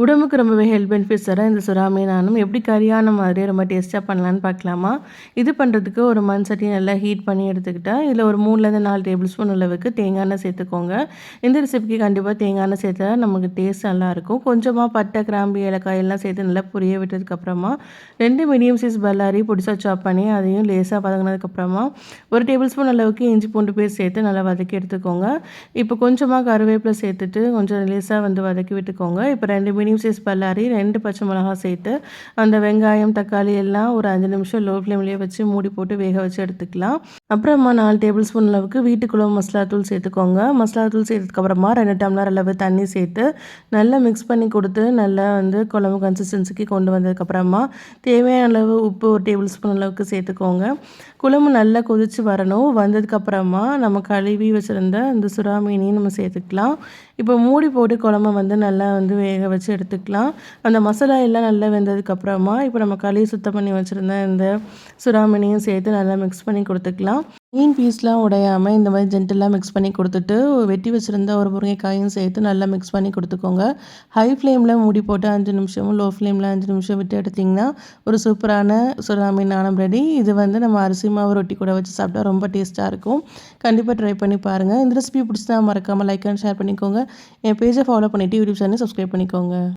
உடம்புக்கு ரொம்பவே health benefits தர இந்த சுறா மீனானும் எப்படி கறியான மாதிரியே ரொம்ப டேஸ்ட்டாக பண்ணலான்னு பார்க்கலாமா? இது பண்ணுறதுக்கு ஒரு மண் சட்டியை நல்லா ஹீட் பண்ணி எடுத்துக்கிட்டா, இதில் ஒரு 3லேருந்து 4 டேபிள் ஸ்பூன் அளவுக்கு தேங்காய் எண்ணெய் சேர்த்துக்கோங்க. இந்த ரெசிபிக்கு கண்டிப்பாக தேங்காய் எண்ணெய் சேர்த்தா நமக்கு டேஸ்ட் நல்லாயிருக்கும். கொஞ்சமாக பட்டை, கிராம்பு, ஏலக்காய் எல்லாம் சேர்த்து நல்லா புரிய விட்டதுக்கப்புறமா 2 மீடியம் சைஸ் பல்லாரி பொடிசா சாப் பண்ணி அதையும் லேசாக வதங்கினதுக்கப்புறமா 1 டேபிள் ஸ்பூன் அளவுக்கு இஞ்சி பூண்டு பேஸ்ட் சேர்த்து நல்லா வதக்கி எடுத்துக்கோங்க. இப்போ கொஞ்சமாக கருவேப்பிலை சேர்த்துட்டு கொஞ்சம் லேசாக வதக்கி விட்டுக்கோங்க. இப்போ 2 மீடியம் சைஸ் பல்லாரி 2 பச்சை மிளகாய் சேர்த்து அந்த வெங்காயம் தக்காளி எல்லாம் ஒரு 5 நிமிஷம் லோ ஃப்ளேம்லேயே வச்சு மூடி போட்டு வேக வச்சு எடுத்துக்கலாம். அப்புறமா 4 டேபிள் ஸ்பூன் அளவுக்கு வீட்டுக்குள்ள மசாலா தூள் சேர்த்துக்கோங்க. மசாலா தூள் சேர்த்ததுக்கப்புறமா 2 டம்ளர் அளவு தண்ணி சேர்த்து நல்லா மிக்ஸ் பண்ணி கொடுத்து நல்லா குழம்பு கன்சிஸ்டன்சிக்கு கொண்டு வந்ததுக்கப்புறமா தேவையான அளவு உப்பு 1 டேபிள் ஸ்பூன் அளவுக்கு சேர்த்துக்கோங்க. குழம்பு நல்லா கொதித்து வரணும். வந்ததுக்கப்புறமா நம்ம கழுவி வச்சுருந்த இந்த சுறா மீனையும் நம்ம சேர்த்துக்கலாம். இப்போ மூடி போட்டு குழம்ப நல்லா வேக வச்சு எடுத்துக்கலாம். அந்த மசாலா எல்லாம் நல்லா வெந்ததுக்கப்புறமா இப்போ நம்ம கழுவி சுத்தம் பண்ணி வச்சுருந்த இந்த சுறா மீனையும் சேர்த்து நல்லா மிக்ஸ் பண்ணி கொடுத்துக்கலாம். மீன் பீஸ்லாம் உடையாமல் இந்த மாதிரி ஜென்டலாக மிக்ஸ் பண்ணி கொடுத்துட்டு வெட்டி வச்சுருந்த ஒரு முருங்கைக்காயும் சேர்த்து நல்லா மிக்ஸ் பண்ணி கொடுத்துக்கோங்க. ஹை ஃப்ளேமில் மூடி போட்டு 5 நிமிஷமும் லோ ஃப்ளேமில் 5 நிமிஷம் விட்டு எடுத்திங்கன்னா ஒரு சூப்பரான சுறா மீன் ஆனம் ரெடி. இது நம்ம அரிசி மாவு ரொட்டி கூட வச்சு சாப்பிட்டா ரொம்ப டேஸ்ட்டாக இருக்கும். கண்டிப்பாக ட்ரை பண்ணி பாருங்கள். இந்த ரெசிபி பிடிச்சா மறக்காமல் லைக் அண்ட் ஷேர் பண்ணிக்கோங்க. என் பேஜை ஃபாலோ பண்ணிவிட்டு யூடியூப் சேனல் சப்ஸ்கிரைப் பண்ணிக்கோங்க.